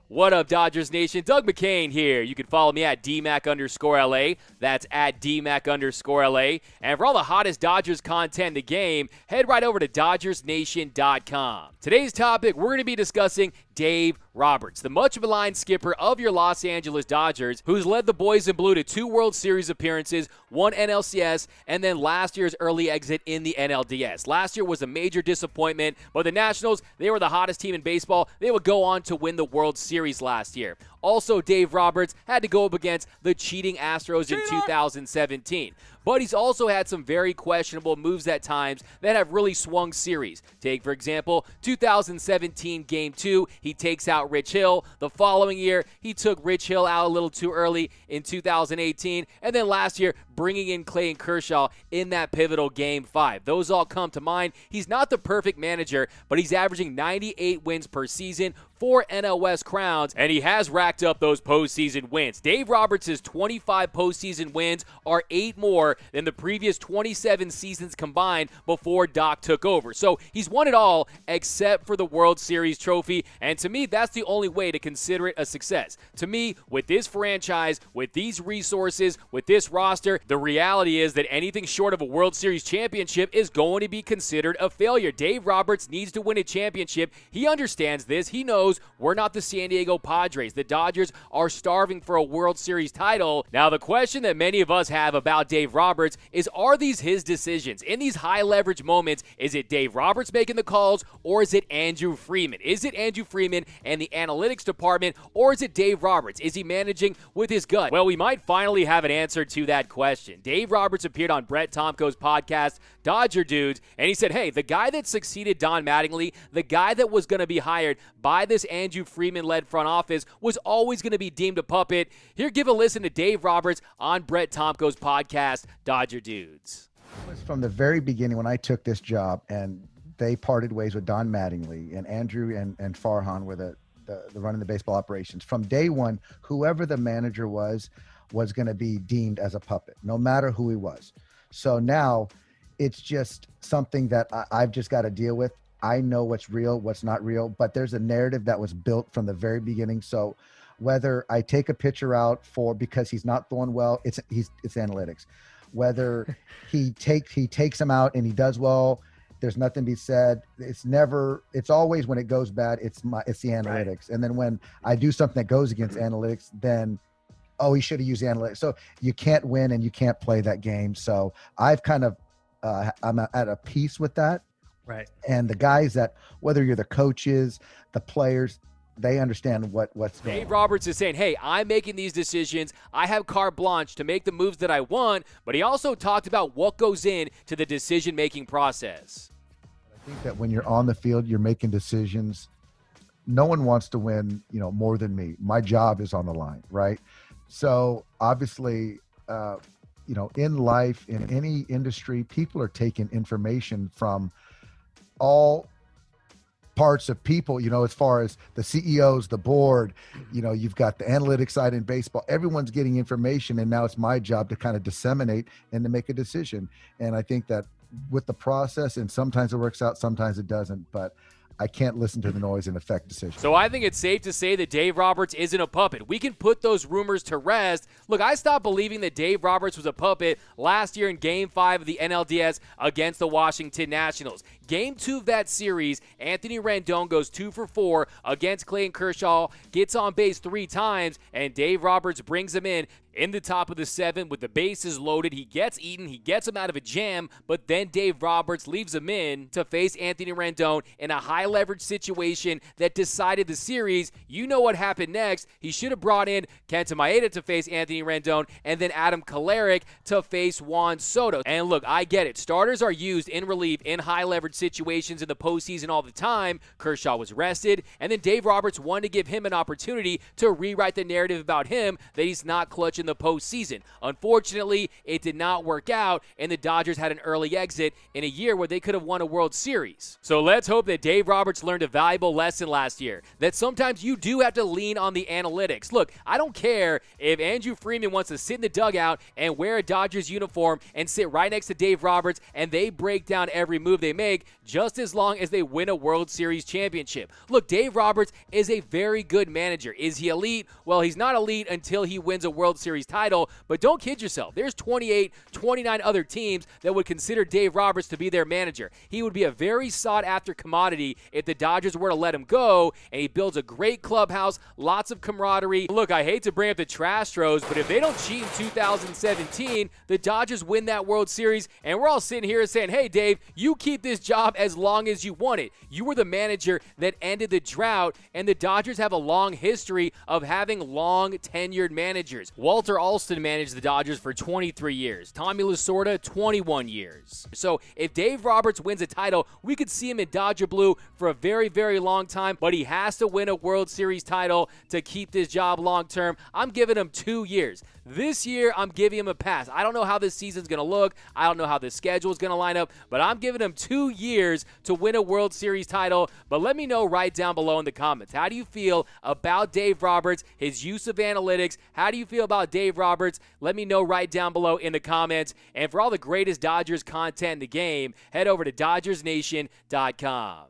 What up, Dodgers Nation? Doug McCain here. You can follow me at DMac_LA. That's at DMac_LA. And for all the hottest Dodgers content in the game, head right over to DodgersNation.com. Today's topic, we're going to be discussing Dave Roberts, the much maligned skipper of your Los Angeles Dodgers, who's led the boys in blue to 2 World Series appearances, 1 NLCS, and then last year's early exit in the NLDS. Last year was a major disappointment, but the Nationals, they were the hottest team in baseball. They would go on to win the World Series last year. Also, Dave Roberts had to go up against the cheating Astros in 2017. But he's also had some very questionable moves at times that have really swung series. Take, for example, 2017 Game 2, he takes out Rich Hill. The following year, he took Rich Hill out a little too early in 2018. And then last year, bringing in Clayton Kershaw in that pivotal Game 5. Those all come to mind. He's not the perfect manager, but he's averaging 98 wins per season, 4 NL West crowns, and he has racked up those postseason wins. Dave Roberts' 25 postseason wins are 8 more than the previous 27 seasons combined before Doc took over. So he's won it all except for the World Series trophy, and to me, that's the only way to consider it a success. To me, with this franchise, with these resources, with this roster, the reality is that anything short of a World Series championship is going to be considered a failure. Dave Roberts needs to win a championship. He understands this. He knows we're not the San Diego Padres. The Dodgers are starving for a World Series title. Now, the question that many of us have about Dave Roberts is, are these his decisions? In these high-leverage moments, is it Dave Roberts making the calls, or is it Andrew Freeman? Is it Andrew Freeman and the analytics department, or is it Dave Roberts? Is he managing with his gut? Well, we might finally have an answer to that question. Dave Roberts appeared on Brett Tomko's podcast, Dodger Dudes, and he said, hey, the guy that succeeded Don Mattingly, the guy that was going to be hired by this Andrew Freeman-led front office, was always going to be deemed a puppet. Here, give a listen to Dave Roberts on Brett Tomko's podcast, Dodger Dudes. It was from the very beginning when I took this job, and they parted ways with Don Mattingly, and Andrew and Farhan were the running the baseball operations. From day one, whoever the manager was going to be deemed as a puppet, no matter who he was. So now it's just something that I've just got to deal with. I know what's real, what's not real, but there's a narrative that was built from the very beginning. So whether I take a pitcher out because he's not throwing well, it's analytics. Whether he takes him out and he does well, there's nothing to be said. It's always when it goes bad, it's the analytics. Right. And then when I do something that goes against analytics, then he should have used analytics. So you can't win and you can't play that game. So I've kind of I'm at a peace with that. Right. And the guys that, whether you're the coaches, the players, they understand what's going on. Dave Roberts is saying, hey, I'm making these decisions. I have carte blanche to make the moves that I want, but he also talked about what goes into the decision-making process. I think that when you're on the field, you're making decisions. No one wants to win, more than me. My job is on the line, right? So obviously, in life, in any industry, people are taking information from all parts of people, as far as the CEOs, the board, you've got the analytics side in baseball. Everyone's getting information, and now it's my job to kind of disseminate and to make a decision. And I think that with the process, and sometimes it works out, sometimes it doesn't, but I can't listen to the noise and affect decisions. So I think it's safe to say that Dave Roberts isn't a puppet. We can put those rumors to rest. Look, I stopped believing that Dave Roberts was a puppet last year in Game 5 of the NLDS against the Washington Nationals. Game 2 of that series, Anthony Rendon goes 2 for 4 against Clayton Kershaw, gets on base 3 times, and Dave Roberts brings him in the top of the 7th with the bases loaded. He gets Eaton, he gets him out of a jam, but then Dave Roberts leaves him in to face Anthony Rendon in a high-leverage situation that decided the series. You know what happened next. He should have brought in Kenta Maeda to face Anthony Rendon and then Adam Kolarek to face Juan Soto. And look, I get it. Starters are used in relief in high-leverage situations in the postseason all the time. Kershaw was rested, and then Dave Roberts wanted to give him an opportunity to rewrite the narrative about him that he's not clutch in in the postseason. Unfortunately, it did not work out, and the Dodgers had an early exit in a year where they could have won a World Series. So let's hope that Dave Roberts learned a valuable lesson last year, that sometimes you do have to lean on the analytics. Look, I don't care if Andrew Freeman wants to sit in the dugout and wear a Dodgers uniform and sit right next to Dave Roberts and they break down every move they make, just as long as they win a World Series championship. Look, Dave Roberts is a very good manager. Is he elite? Well, he's not elite until he wins a World Series title, but don't kid yourself. There's 28, 29 other teams that would consider Dave Roberts to be their manager. He would be a very sought-after commodity if the Dodgers were to let him go, and he builds a great clubhouse, lots of camaraderie. Look, I hate to bring up the Astros, but if they don't cheat in 2017, the Dodgers win that World Series, and we're all sitting here saying, hey, Dave, you keep this job as long as you want it. You were the manager that ended the drought, and the Dodgers have a long history of having long-tenured managers. Walter Alston managed the Dodgers for 23 years. Tommy Lasorda, 21 years. So if Dave Roberts wins a title, we could see him in Dodger blue for a very, very long time, but he has to win a World Series title to keep this job long-term. I'm giving him 2 years. This year, I'm giving him a pass. I don't know how this season's going to look. I don't know how the schedule is going to line up, but I'm giving him 2 years to win a World Series title. But let me know right down below in the comments. How do you feel about Dave Roberts, his use of analytics? How do you feel about Dave Roberts? Let me know right down below in the comments. And for all the greatest Dodgers content in the game, head over to DodgersNation.com.